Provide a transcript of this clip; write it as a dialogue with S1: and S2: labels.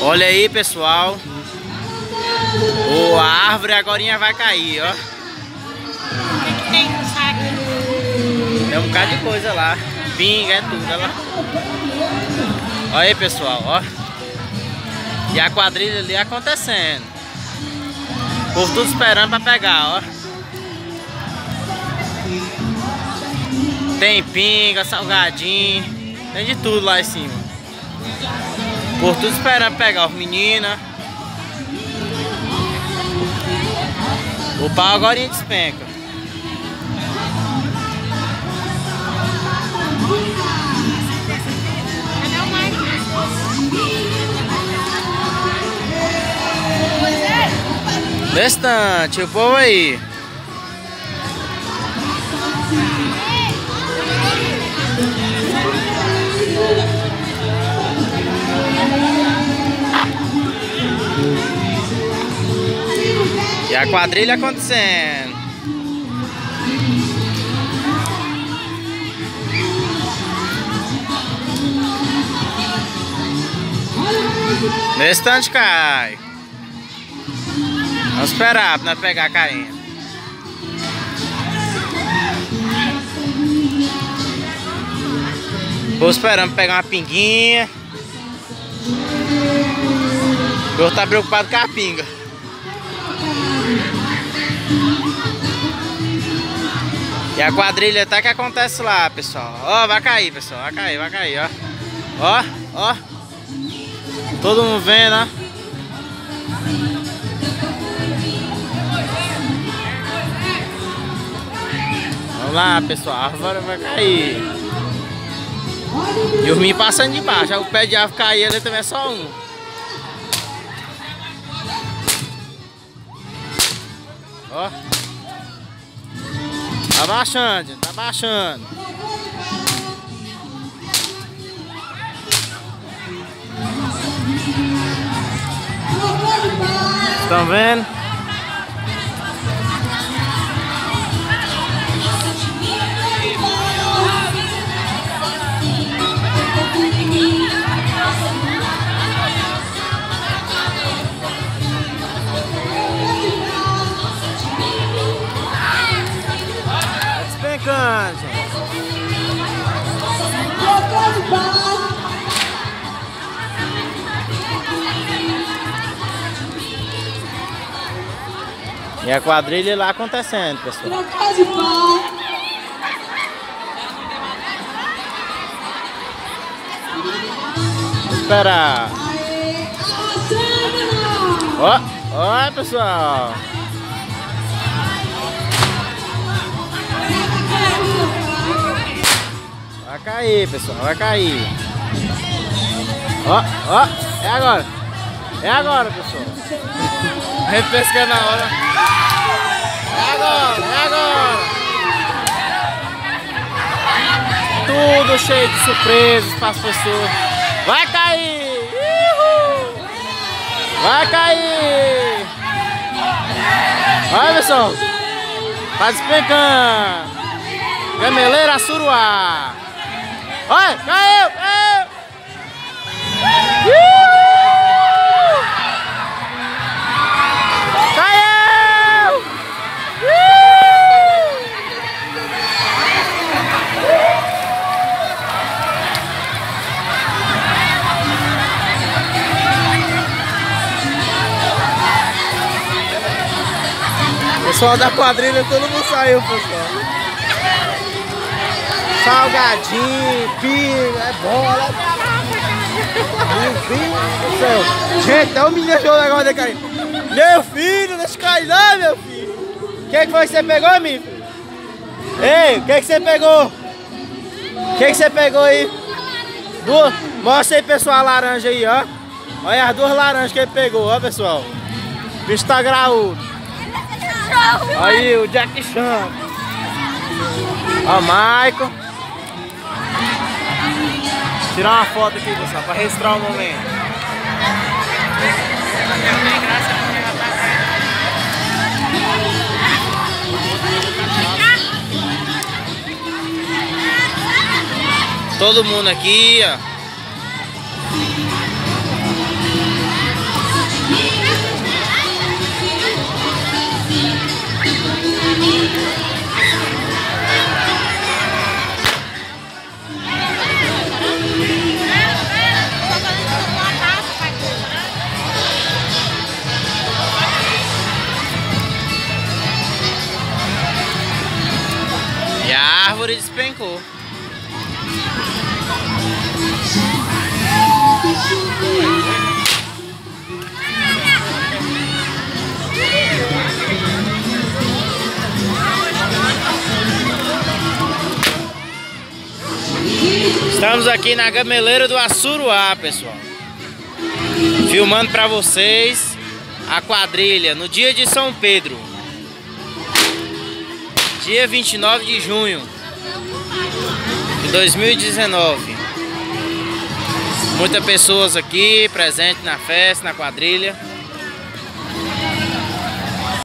S1: Olha aí, pessoal. A árvore agora vai cair, ó.
S2: O que tem no saco?
S1: Tem um bocado de coisa lá. Pinga, é tudo, olha lá. Olha aí, pessoal, ó. E a quadrilha ali acontecendo. O povo tudo esperando pra pegar, ó. Tem pinga, salgadinho. Tem de tudo lá em cima. O povo tudo esperando pegar os meninos. O pau agora despenca. Bastante, o povo aí. E a quadrilha acontecendo. Nesse tanto cai. Vamos esperar pra nós pegar a carinha. Vou esperando pegar uma pinguinha. O outro tá preocupado com a pinga. E a quadrilha até que acontece lá, pessoal. Ó, vai cair, pessoal. Vai cair, ó. Ó, ó. Todo mundo vendo, ó. Vamos lá, pessoal. A árvore vai cair. E os meninos passando de baixo. O pé de árvore cair ali também é só um. Ó. Tá baixando, tá baixando. Estão vendo? E a quadrilha lá acontecendo, pessoal. Vou esperar. Ó, ó, pessoal. Vai cair, pessoal, vai cair. Ó, ó, é agora. É agora, pessoal. A gente pesca na hora. É agora, é agora. Tudo cheio de surpresas para as pessoas. Vai cair. Uhul. Vai cair. Olha, pessoal. Tá despencando. Gameleira Suruá. Olha, caiu, caiu. Caiu. Pessoal da quadrilha, todo mundo saiu, pessoal. Salgadinho, pinga, é bola. Meu Deus do céu. Gente, até o menino achou o negócio de cair. Meu filho, deixa cair não, meu filho. O que foi que você pegou, meu filho? Ei, o que você pegou? O que você pegou aí? Duas? Mostra aí, pessoal, a laranja aí, ó. Olha as duas laranjas que ele pegou, ó, pessoal. O bicho tá graúdo. Aí, o Jack Chan. Ó, o Michael. Tirar uma foto aqui, pessoal, para registrar o momento. Todo mundo aqui, ó. Estamos aqui na Gameleira do Assuruá, pessoal. Filmando pra vocês a quadrilha no dia de São Pedro. Dia 29 de junho de 2019. Muitas pessoas aqui presentes na festa, na quadrilha.